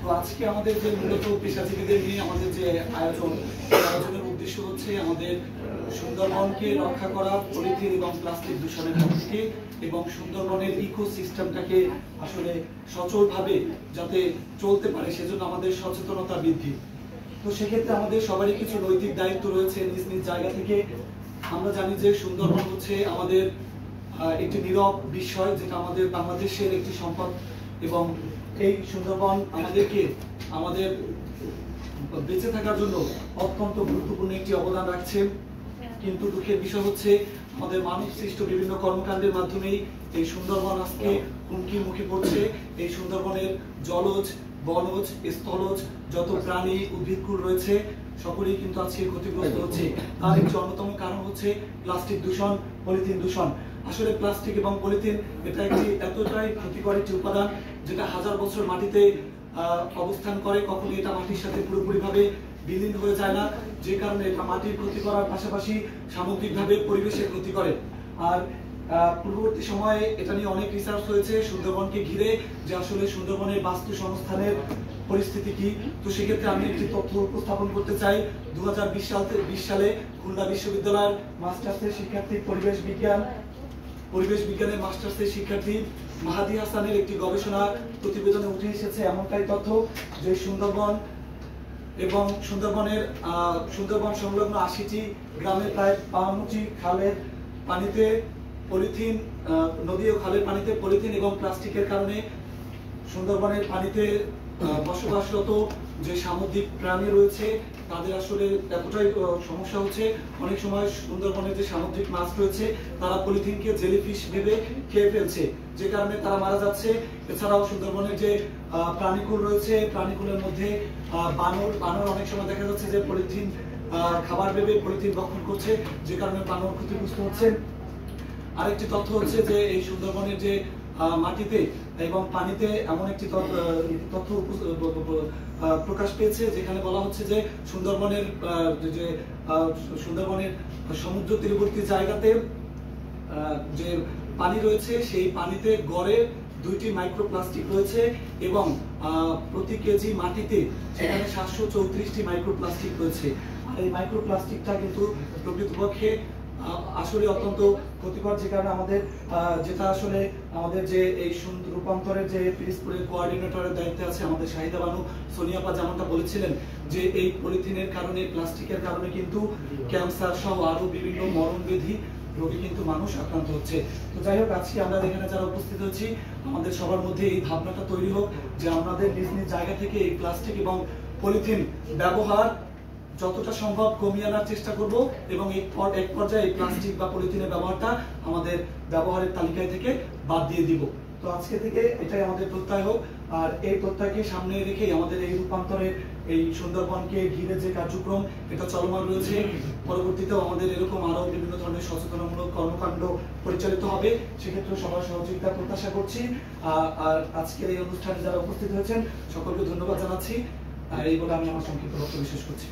তো আজকে আমাদের যে মূলত পেশাজীবীদের নিয়ে আমাদের যে আয়োজনের উদ্দেশ্য হচ্ছে আমাদের সুন্দরবনকে রক্ষা করা পলিথিন এবং প্লাস্টিক দূষণের হাত থেকে এবং সুন্দরবনের ইকোসিস্টেমটাকে আসলে সচলভাবে যাতে চলতে পারে সেজন্য আমাদের সচেতনতা বৃদ্ধি। তো সেক্ষেত্রে আমাদের সবারই কিছু নৈতিক দায়িত্ব রয়েছে নিজ নিজ জায়গা থেকে। আমরা জানি যে সুন্দরবন হচ্ছে আমাদের একটি নীরব বিষয়, যেটা আমাদের বাংলাদেশের একটি সম্পদ এবং এই সুন্দরবন আমাদেরকে আমাদের বেঁচে থাকার জন্য অত্যন্ত গুরুত্বপূর্ণ একটি অবদান রাখছে। কিন্তু দুঃখের বিষয় হচ্ছে আমাদের মানব সৃষ্ট বিভিন্ন কর্মকাণ্ডের মাধ্যমেই এই সুন্দরবন আজকে হুমকির মুখে পড়ছে। এই সুন্দরবনের জলজ, বনজ, স্থলজ যত প্রাণী উদ্ভিদকুল রয়েছে সকলেই কিন্তু আজকে ক্ষতিগ্রস্ত হচ্ছে। তার একটি অন্যতম কারণ হচ্ছে প্লাস্টিক দূষণ, পলিথিন দূষণ। আসলে প্লাস্টিক এবং পলিথিন এটা একটি এতটাই ক্ষতিকর একটি উপাদান যেটা হাজার বছর মাটিতে অবস্থান করে, কখনো এটা মাটির সাথে পুরোপুরিভাবে বিলীন হয়ে যায় না, যে কারণে এটা মাটির ক্ষতি করার পাশাপাশি সামগ্রিকভাবে পরিবেশের ক্ষতি করে। আর পূর্ববর্তী সময়ে এটা নিয়ে অনেক রিসার্চ হয়েছে সুন্দরবনকে ঘিরে, যে আসলে সুন্দরবনের বাস্তু সংস্থানের পরিস্থিতি কি। তো সেক্ষেত্রে আমি একটি তথ্য উপস্থাপন করতে চাই। 2020 সালে খুলনা বিশ্ববিদ্যালয়ের মাস্টার্সের শিক্ষার্থী পরিবেশ বিজ্ঞানের মাস্টার্সের শিক্ষার্থী মাহাদি হাসানের একটি গবেষণা প্রতিবেদনে উঠে এসেছে এমনটাই তথ্য যে সুন্দরবন এবং সুন্দরবন সংলগ্ন 80টি গ্রামের প্রায় 52টি খালের পানিতে পলিথিন, নদী ও খালের পানিতে পলিথিন এবং প্লাস্টিকের কারণে সুন্দরবনের পানিতে বসবাসরত যে সামুদ্রিক প্রাণী রয়েছে তাদের আসলে এতটাই সমস্যা হচ্ছে। অনেক সময় সুন্দরবনের যে সামুদ্রিক মাছ রয়েছে তারা পলিথিনকে জেলিফিশ ভেবে খেয়ে ফেলছে, যে কারণে তারা মারা যাচ্ছে। এছাড়াও সুন্দরবনের যে প্রাণীকুল রয়েছে, প্রাণীকুলের মধ্যে বানর অনেক সময় দেখা যাচ্ছে যে পলিথিন খাবার ভেবে পলিথিন ভক্ষণ করছে, যে কারণে বানর ক্ষতিগ্রস্ত হচ্ছে। আরেকটি তথ্য হচ্ছে যে এই সুন্দরবনের যে মাটিতে এবং পানিতে এমন একটি তথ্য প্রকাশ পেয়েছে যেখানে বলা হচ্ছে যে সুন্দরবনের সমুদ্র তীরবর্তী জায়গাতে যে পানি রয়েছে সেই পানিতে গড়ে 2টি মাইক্রোপ্লাস্টিক রয়েছে এবং প্রতি কেজি মাটিতে সেখানে 734টি মাইক্রোপ্লাস্টিক রয়েছে। আর এই মাইক্রোপ্লাস্টিকটা কিন্তু প্রকৃতপক্ষে আসলে অত্যন্ত ক্ষতিকর, যে কারণে আমাদের যে এই রূপান্তরের যে পিরিজপুরের কোঅর্ডিনেটরের দায়িত্বে আছে আমাদের শাহিদা বানু সোনিয়াপা যেমনটা বলেছিলেন যে এই পলিথিনের কারণে, প্লাস্টিকের কারণে কিন্তু ক্যান্সার সহ আরো বিভিন্ন মরণব্যাধি রোগী কিন্তু মানুষ আক্রান্ত হচ্ছে। তো যাই হোক, আজকে আমরা এখানে যারা উপস্থিত হচ্ছি আমাদের সবার মধ্যে এই ভাবনাটা তৈরি হোক যে আমাদের নিজ নিজ জায়গা থেকে এই প্লাস্টিক এবং পলিথিন ব্যবহার যতটা সম্ভব কমিয়ে আনার চেষ্টা করব এবং এক পর্যায়ে প্লাস্টিক বা পলিথিনের ব্যবহারটা আমাদের ব্যবহারের তালিকায় থেকে বাদ দিয়ে দিব। তো আজকে থেকে এটাই আমাদের প্রত্যয় হোক। আর এই প্রত্যয়কে সামনে রেখেই আমাদের এই রূপান্তরের এই সুন্দরবনকে ঘিরে যে কার্যক্রম এটা চলমান রয়েছে। পরবর্তীতেও আমাদের এরকম আরো বিভিন্ন ধরনের সচেতনামূলক কর্মকাণ্ড পরিচালিত হবে, সেক্ষেত্রে সবার সহযোগিতা প্রত্যাশা করছি। আর আজকের এই অনুষ্ঠানে যারা উপস্থিত হয়েছেন সকলকে ধন্যবাদ জানাচ্ছি। এই বলে আমি আমার সংক্ষিপ্ত বক্তব্য শেষ করছি।